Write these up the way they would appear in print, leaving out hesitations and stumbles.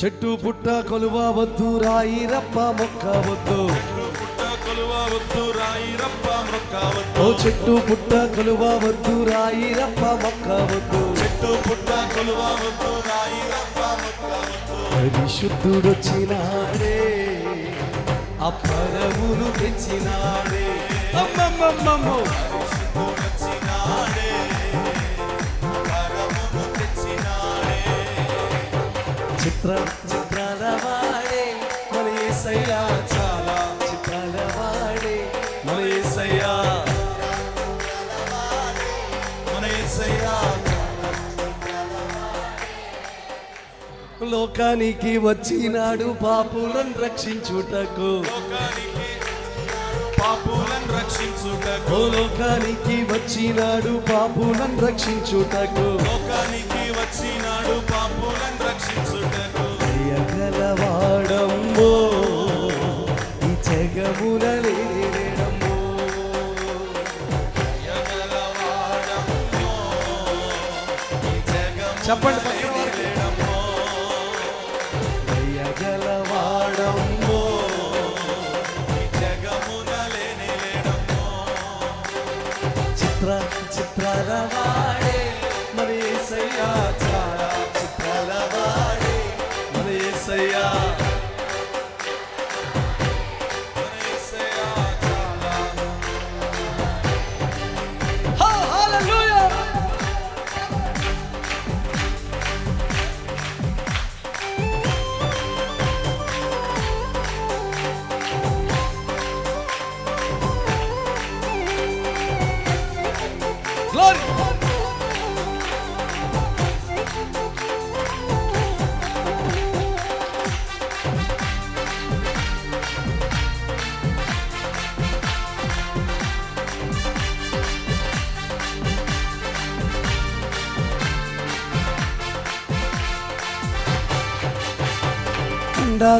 చెట్టు పుట్ట కొలువ వద్దు రాయి రప్ప మొక్క వద్దు. ఓ చెట్టు పుట్ట కొలువ వద్దు రాయి రప్ప మొక్క వద్దు. పరిశుద్ధుడొచ్చినాడే అపరములు తెచ్చినాడే. అమ్మమ్మమ్మమ్మో చిత్రాల వాడే మన యేసయ్యా, చాలా చిత్రాల వాడే మన యేసయ్యా. లోకానికి వచ్చినాడు పాపులను రక్షించుటకు. ఓ లోకానికి వచ్చినాడు పాపులను రక్షించుటకు. దయగలవాడమ్మో ఈ జగమున లేడమ్మో. చెప్పండి దయగలవాడమ్మో చిత్రాల వాడే మన యేసయ్యా, చాలా చిత్రాల వాడే మన యేసయ్యా. Glory!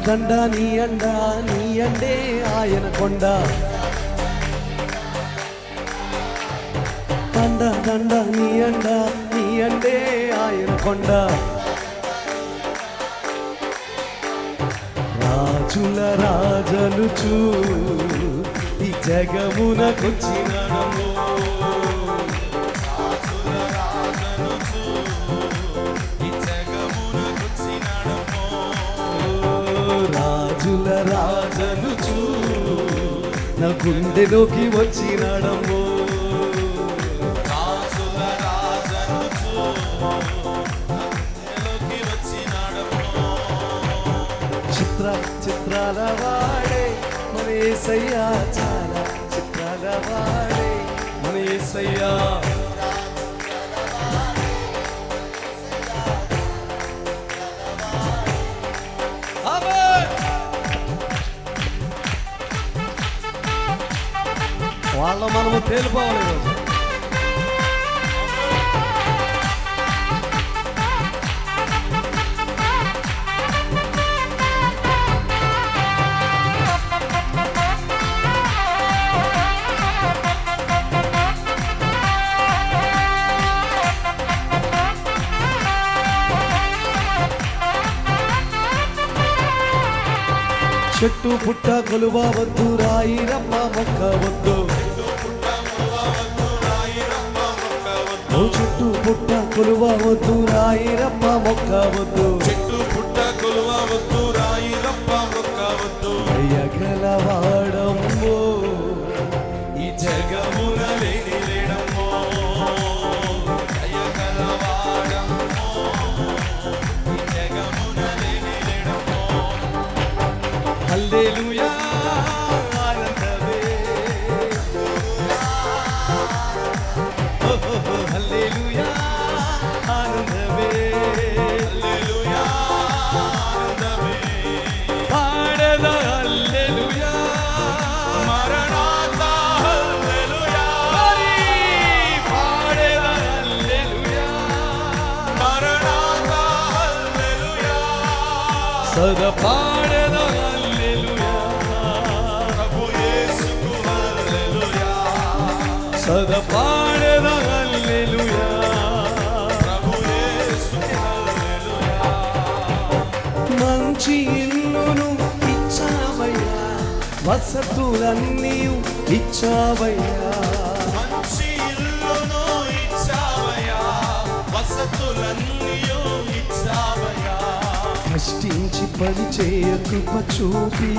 దండ నీ అండే ఆయన కొండ. దండ నీ అండే ఆయన కొండ. రాజుల రాజనుచు ఈ జగమునకొచ్చినాడమ్మో. రాజుల రాజనుచు నా గుండెలోకి వచ్చినాడమ్మో. చిత్రాల వాడే మన యేసయ్యా, చాలా చిత్రాల వాడే మన యేసయ్యా. వాళ్ళ మనము తేలిపోవాలి ఈరోజు. చెట్టు పుట్ట కొలువ వద్దు రాయి రప్ప మొక్క వద్దు. ఓ చెట్టు పుట్ట కొలువ వద్దు రాయి రప్ప మొక్క వద్దు. దయగలవాడమ్మో ఈ జగమున లేడమ్మో. హల్లెలూయా ఆనందమే. హల్లెలూయా ఆనందమే. పాడద హల్లెలూయా. మరణాత హల్లెలూయా. పాడద హల్లెలూయా. మరణాత హల్లెలూయా. సదా పాడద సదా పాడేద హల్లెలూయా. మంచి ఇల్లును ఇచ్చావయ్యా, వసతులన్నీ ఇచ్చావయ్యా. మంచి ఇల్లును ఇచ్చావయ్యా, వసతులన్నీ ఇచ్చావయ్యా. కష్టించి పని చేయ కృప చూపి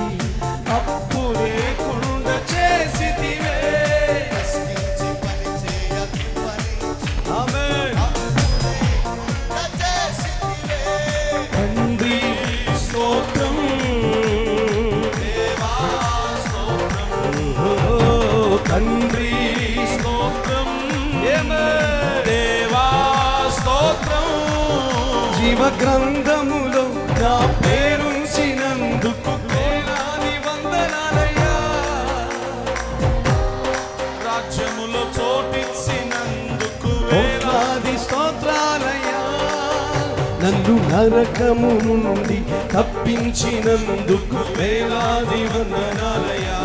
అప్పు లేకుండా చేసితివే. కష్టించి పని చేయ కృపని ఆమేన్. చేసితివే. తండ్రి స్తోత్రం దేవా స్తోత్రం. ఓ తండ్రి స్తోత్రం దేవా స్తోత్రం. జీవ గ్రంథములో నా పేరుంచినందుకు వేలాది వందనాలయ్యా. రాజ్యములో చోటిచ్చినందుకు కోట్లాది స్తోత్రాలయ్యా. నన్ను నరకము నుండి తప్పించినందుకు వేలాది వందనాలయ్యా.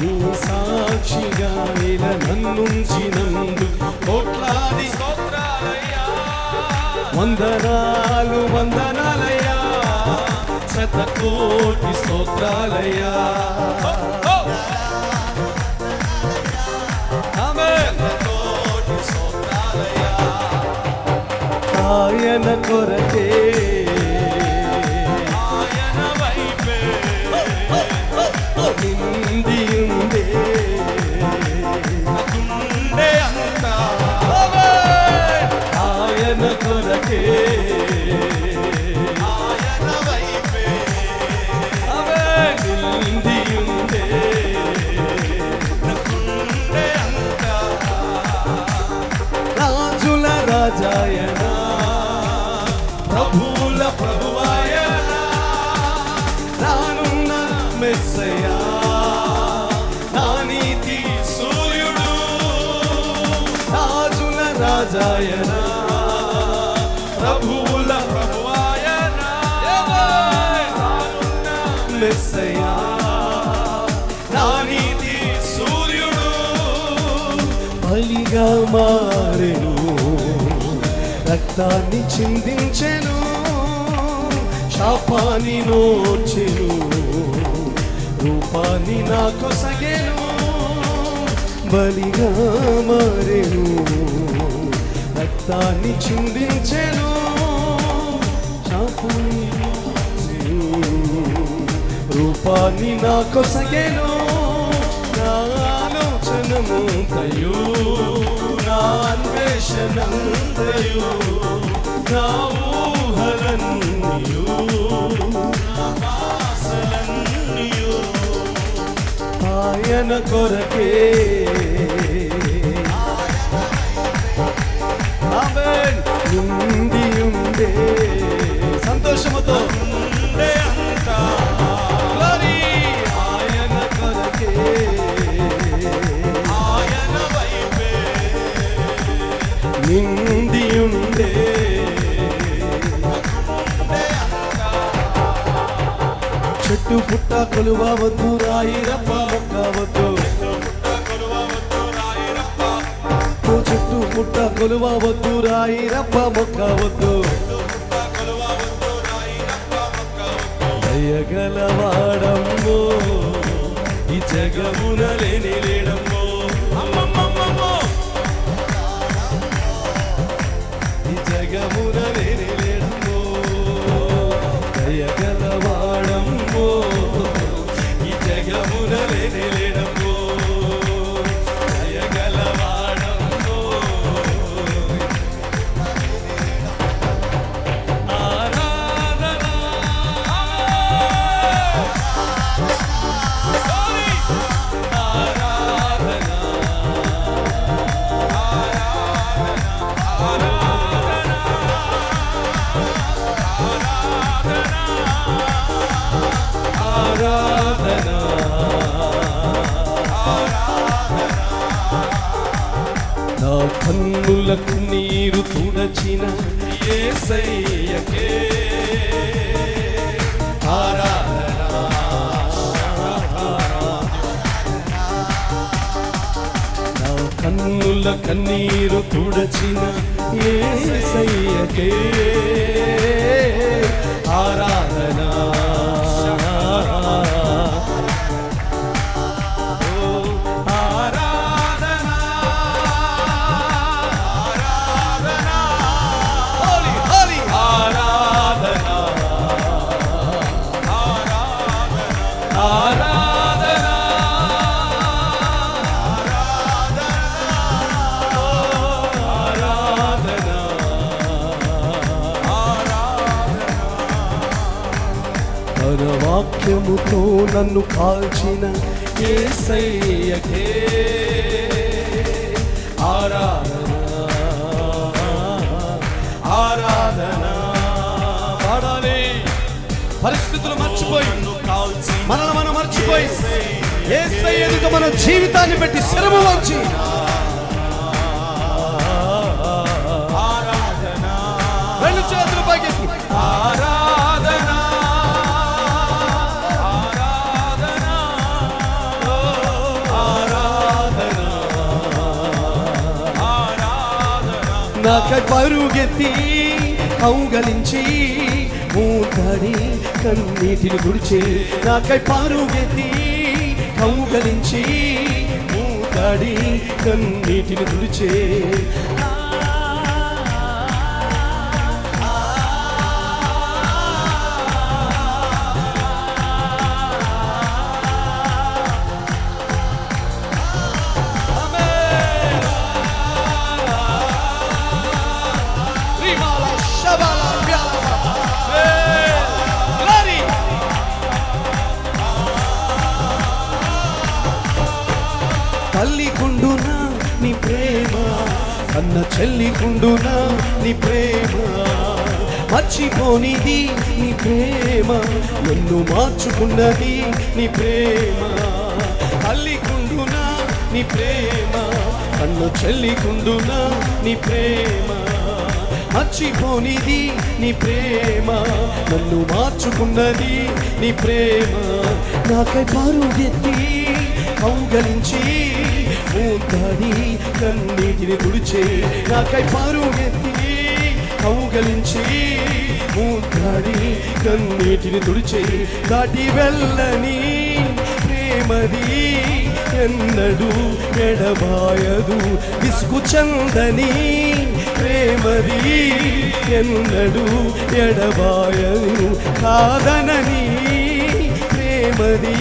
నీ సాక్షిగా ఇలా నన్నుంచినందుకు కోట్లాది స్తోత్రాలయ్యా. వందనాలు వందనాలయ్యా. శతకోటి స్తోత్రాలయ్యా. ఆమేన్. కోటి స్తోత్రాలయ్యా. ఆయన కొరకే ఆయన వైపే నిండి ఉండే గుండె అంతా ఆయన కొరకే ఆయన వైపే నిండి ఉండే గుండె అంతా. రాజుల రాజాయన ప్రభువుల ప్రభువాయన రానున్న మెస్సయ్యా నా నీతి సూర్యుడు. రాజుల రాజాయన ప్రభువుల ప్రభువాయన రానున్న మెస్సయ్యా నా నీతి సూర్యుడు. బలిగా మారెను, రక్తాన్ని చిందించెను, శాపాన్ని నోచెను, రూపాన్ని నాకు సగెను. బలిగా మారెను, రక్తాన్ని చిందించెను, శాపాన్ని నోచెను, రూపాన్ని నాకు సగెను. నా ఆలోచనమంతయు నా అన్వేషణంతయు నా ఊహలన్నీయు ఆశలన్నీయు ఆయన కొరకే. ఆమేన్. నిండి ఉండే సంతోషముతో గుండె అంతా Glory. ఆయన కొరకే ఆయన వైపే నిండి ఉండే చెట్టు పుట్ట కొలువవద్దు, రాయి రప్ప మొక్కవద్దు. కొలువవద్దు రాయిరప్ప. ఓ చెట్టు పుట్ట కొలువవద్దు, రాయి రప్ప మొక్కవద్దు. కొలువవద్దు రాయిరప్ప మొక్కవద్దు. దయగలవాడమ్మో ఈ జగమున లేని లేడమ్మో. అమ్మమ్మమ్మమ్మో ఈ జగమున లేని లేడమ్మో. దయగలవాడమ్మో ఈ జగమున లేని లేడమ్మో. దయగలవాడమ్మో ఆరాధన ఆరాధన నా కన్నులకు నీరు తుడచిన యేసయ్యకే ఆరాధన. నా కన్నుల కన్నీరు తుడచిన యేసయ్యకే ఆరాధన. తన వాక్యముతో నన్ను కాల్చిన యేసయ్యకే ఆరాధన ఆరాధన. పాడాలి. పరిస్థితులు మర్చిపోయి మనల్ని మనం మర్చిపోయి యేసయ్య ఎదుట మన జీవితాన్ని పెట్టి శ్రమ వచ్చి ఆరాధన. రెండు చేతులు పైకెత్తి ఆరాధన ఆరాధన ఆరాధన ఆరాధన. నాకై పరుగెత్తి కౌగలించి మూతడి కన్నీటిని గుడిచి, నాకై పరుగెత్తి కౌగలించి మూతడి కన్నీటిని తుడిచే. తల్లికుండునా నీ ప్రేమ, అన్న చెల్లికుండునా నీ ప్రేమ, మర్చిపోనిది నీ ప్రేమ, నన్ను మార్చుకున్నది నీ ప్రేమ. తల్లికుండునా నీ ప్రేమ, అన్న చెల్లికుండునా నీ ప్రేమ, మర్చిపోనిది నీ ప్రేమ, నన్ను మార్చుకున్నది నీ ప్రేమ. నాకై పరుగెత్తి కౌగలించి మూతడి కన్నీటిని తుడిచే, నాకై పరుగెత్తి కౌగలించి మూతడి కన్నీటిని తుడిచే. దాటి వెళ్ళని ప్రేమది ఎన్నడూ ఎడబాయదు, విసుగు చెందని ప్రేమది ఎన్నడూ ఎడబాయదు, కాదనని ప్రేమది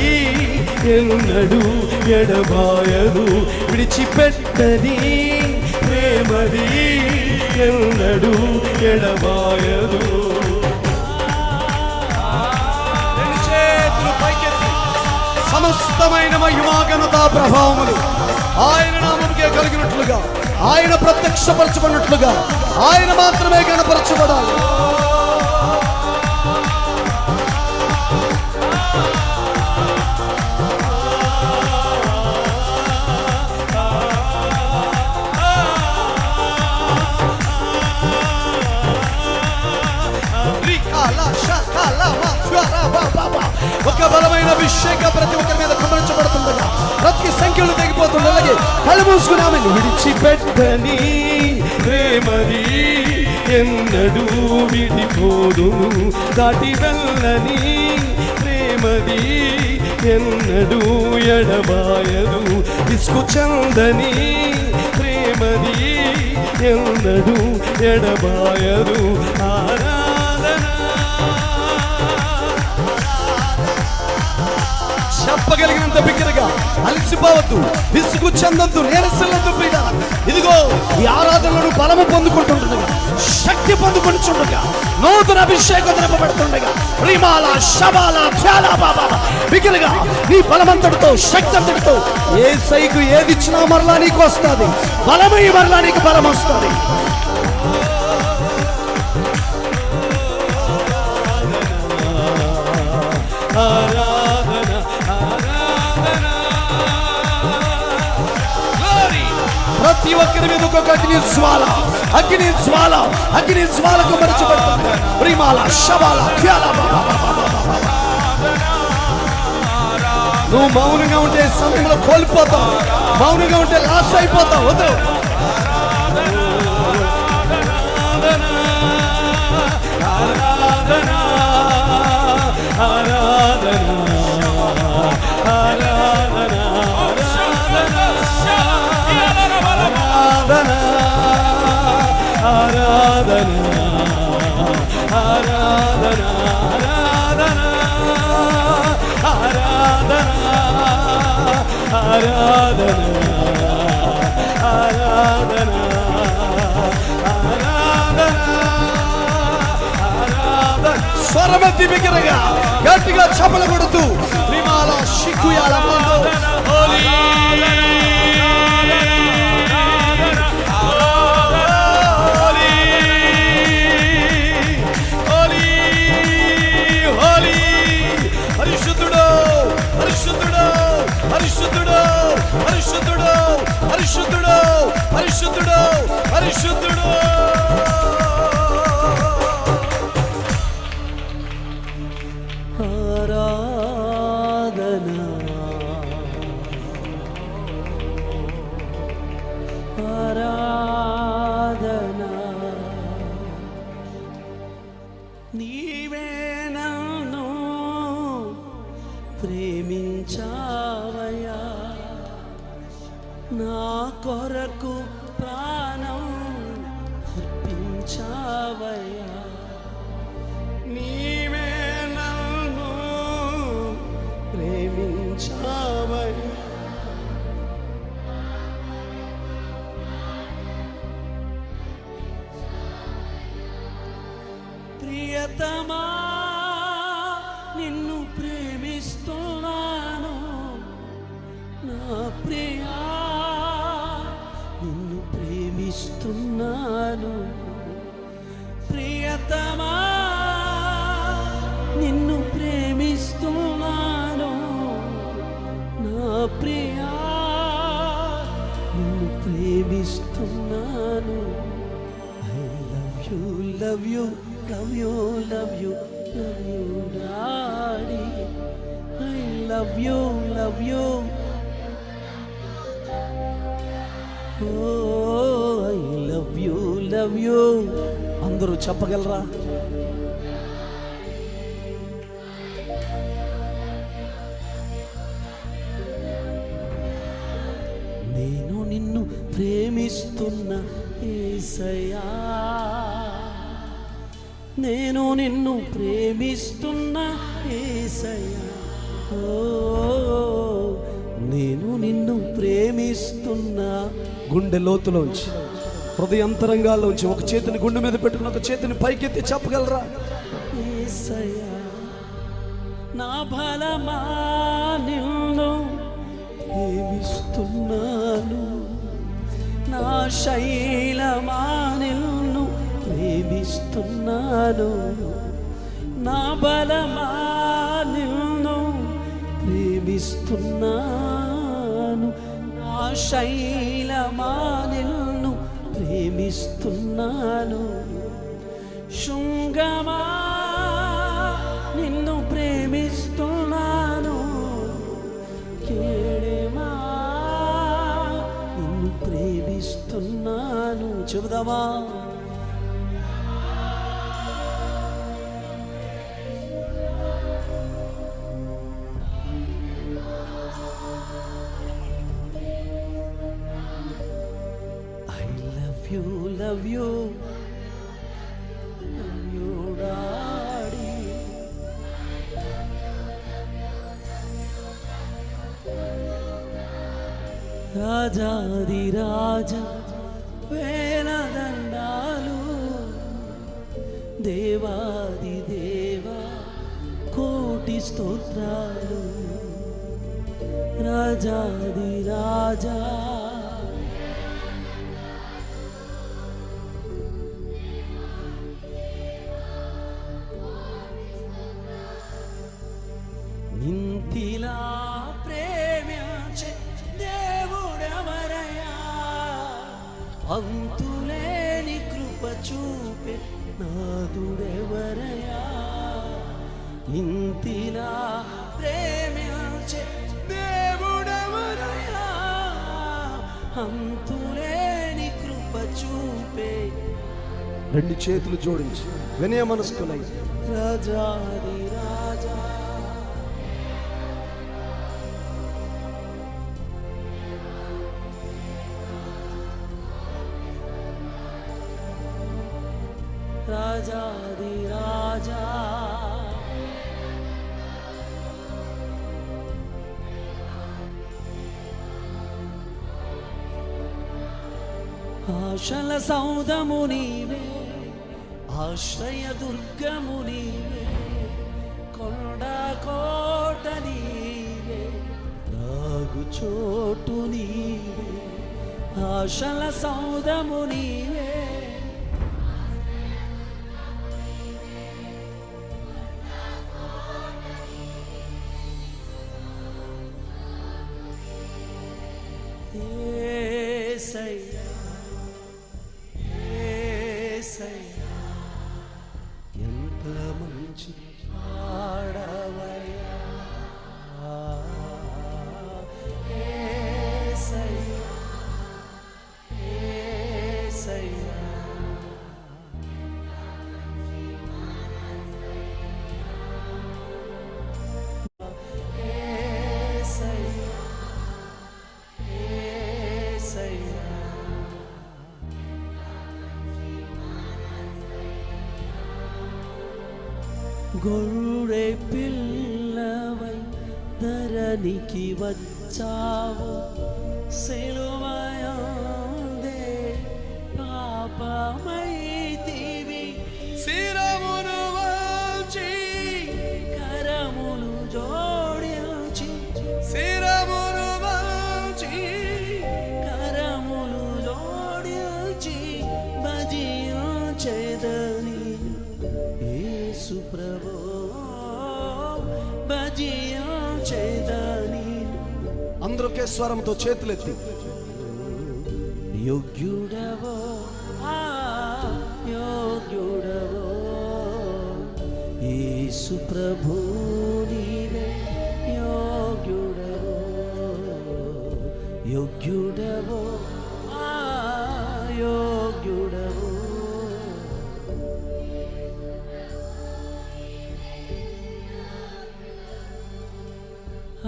ఎన్నడూ ఎడబాయదు, విడిచిపెట్టని ప్రేమది ఎన్నడూ ఎడబాయదు. చేతులు పైకెత్తి సమస్తమైన మహిమా ఘనత ప్రభావములు ఆయన నామముకే కలిగినట్లుగా, ఆయన ప్రత్యక్షపరచబడినట్లుగా ఆయన మాత్రమే గణపరచబడాలి. ఒక బలమైన అభిషేక ప్రతి ఒక్కరి మీద కుమరించబడుతుండగా, ప్రతి సంఖ్యలు తెగిపోతుండగా కళ్ళు మూసుకున్నామని. విడిచిపెట్టని ప్రేమది ఎన్నడూ విడిపోదును, దాటి వెళ్ళని ప్రేమది ఎన్నడూ ఎడబాయదు, విసుగు చెందని ప్రేమది ఎన్నడూ ఎడబాయదు. చెప్పగలిగినంత బిగ్గరగా అలసిపోవద్దు, విసుగు చెందొద్దు, నీరసలొద్దు ప్రియ. ఇదిగో ఈ ఆరాధనలను బలము పొందుకుంటుండగా, శక్తి పొందుకుంటుండగా, నూతన అభిషేకం నింపబడుతుండగా, రిమాల శబాల ధ్యాల బాబా బిగ్గరగా నీ బలమంతటితో శక్తి అంతటితో యేసయ్యకు ఏది ఇచ్చినా మరలా నీకు వస్తుంది, బలమై మరలా నీకు బలం వస్తుంది. ప్రతి ఒక్కరి మీద ఒక అగ్ని జ్వాల, అగ్ని జ్వాల, అగ్ని జ్వాలకు మరచబడుతుంది. ప్రిమాల శబాల ఖ్యాల. నువ్వు మౌనంగా ఉంటే సమయంలో కోల్పోతావు, మౌనంగా ఉంటే లాస్ అయిపోతావు. వద్దు. ఆరాధన ఆరాధన ఆరాధన ఆరాధన ఆరాధన ఆరాధన ఆరాధన ఆరాధన ఆరాధన ఆరాధన. స్వరమెత్తి బిగ్గరగా గట్టిగా చపల కొడుతూ ప్రిమాల షిక్కుయాల ముందు హోలీ పరిశుద్ధుడు పరిశుద్ధుడు పరిశుద్ధుడు పరిశుద్ధుడు పరిశుద్ధుడు పరిశుద్ధుడు పరిశుద్ధుడు ఆరాధన ఆరాధన నీవే నన్ను ప్రేమించావయ్యా నా కొరకు ప్రాణం అర్పించావయ్యా నీవే నన్ను ప్రేమించావయ్యా ప్రియతమా నిన్ను ప్రేమిస్తున్నాను నా ప్రియా నిన్ను ప్రేమిస్తున్నాను ప్రియతమా నిన్ను ప్రేమిస్తున్నాను నా ప్రియా నిన్ను ప్రేమిస్తున్నాను love you love you love you love you daddy I love you oh I love you అందరూ చెప్పగలరా నేను నిన్ను ప్రేమిస్తున్న యేసయ్యా నేను నిన్ను ప్రేమిస్తున్న యేసయ్యా ఓ నేను నిన్ను ప్రేమిస్తున్న గుండె లోతులోంచి హృదయంతరంగాల్లోంచి ఒక చేతిని గుండె మీద పెట్టుకుని ఒక చేతిని పైకెత్తి చెప్పగలరా యేసయ్యా నా బలమా నిన్ను ప్రేమిస్తున్నాను నా శైలమా నిన్ను ప్రేమిస్తున్నాను నా బలమా నిన్ను ప్రేమిస్తున్నాను నా శైలమా నిన్ను ప్రేమిస్తున్నాను శృంగమా నిన్ను ప్రేమిస్తున్నాను కేడమా నిన్ను ప్రేమిస్తున్నాను చెబుదామా love you daddy రాజాది రాజా వేల దండాలు దేవాది దేవా కోటి స్తోత్రాలు రాజాది రాజా ఇంతిలా ప్రేమించే దేవుడెవరయ్యా అంతులేని కృప చూపే నాదుడెవరయ్యా ఇంతిలా ప్రేమించే దేవుడెవరయ్యా అంతులేని కృప చూపే రెండు చేతులు జోడించి వినయ మనస్కులై రాజాది రాజా రాజాది రాజా ఆశల సౌధము నీవే ఆశ్రయ దుర్గము నీవే ఆశల సౌదము నీవే, యేసయ్యా యేసయ్యా ఎంత మంచి పాడవయ్యా, యేసయ్యా యేసయ్యా గొర్రె పిల్లవై ధరణికి వచ్చావు, సిలువయందే పాపమైతివి, శిరమును వంచి కరములు జోడించి, శిరమును వంచి కరములు జోడించి భజించెదని యేసు ప్రభు, భజించెదని. అందరూ ఒకే స్వరంతో చేతులెత్తి యోగ్యుడవో యోగ్యుడవో యేసు ప్రభు నీవే, యోగ్యుడవో యోగ్యుడవో యోగ్యుడవో.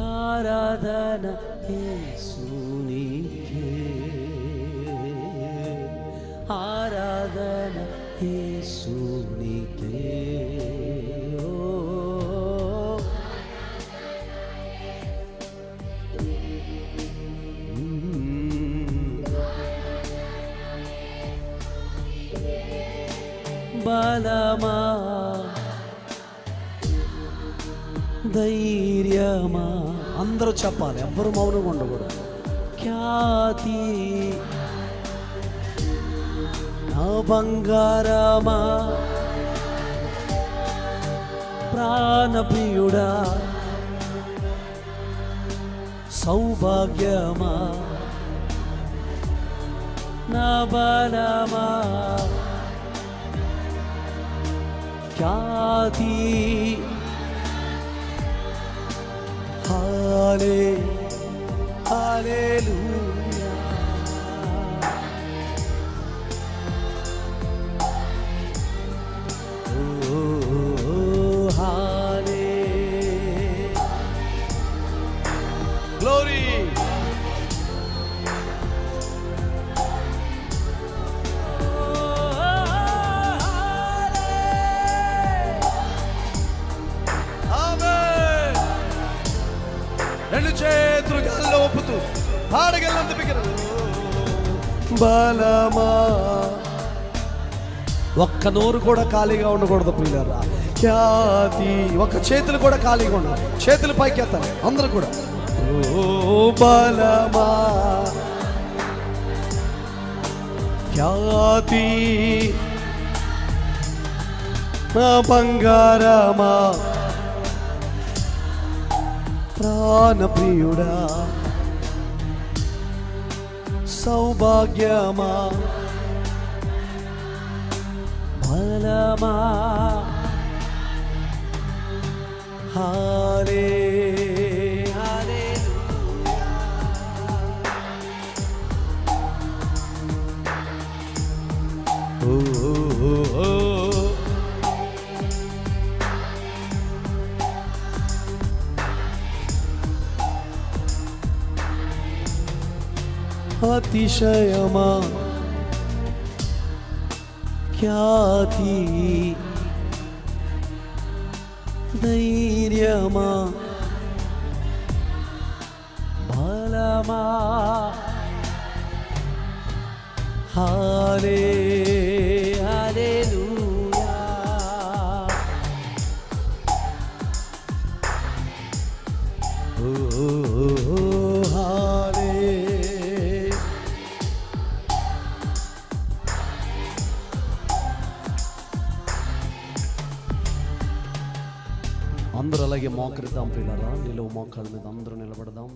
ఆరాధన యేసునికే, ఆరాధన యేసునికే. బలమా ధైర్యమా, అందరూ చెప్పాలి, ఎవ్వరు మౌనంగా ఉండకూడదు. ఖ్యాతి నా బంగారమా, ప్రాణప్రియుడా సౌభాగ్యమా, నా బలమా ఖ్యాతి, హల్లెలూయా. Oh glory. రెండు చేతులు గాల్లో ఒప్పుతూ పాడగలంత బిగ్గర బలమా. ఒక్క నోరు కూడా ఖాళీగా ఉండకూడదు పిల్లరా. ఖ్యాతి, ఒక్క చేతులు కూడా ఖాళీగా ఉండదు, చేతులు పైకి ఎత్తాలి అందరూ కూడా. ఓ బలమా ఖ్యాతి నా బంగారమా, ప్రాణప్రియుడా సౌభాగ్యమా, బలమా హల్లెలూయా. ఓ అతిశయమా ఖ్యాతి ధైర్యమా, బలమా హల్లెలూయా. ఓ అలాగే మోకరిద్దాం ప్రియులారా, నిలువు మోకాళ్ళ మీద అందరూ నిలబడదాం.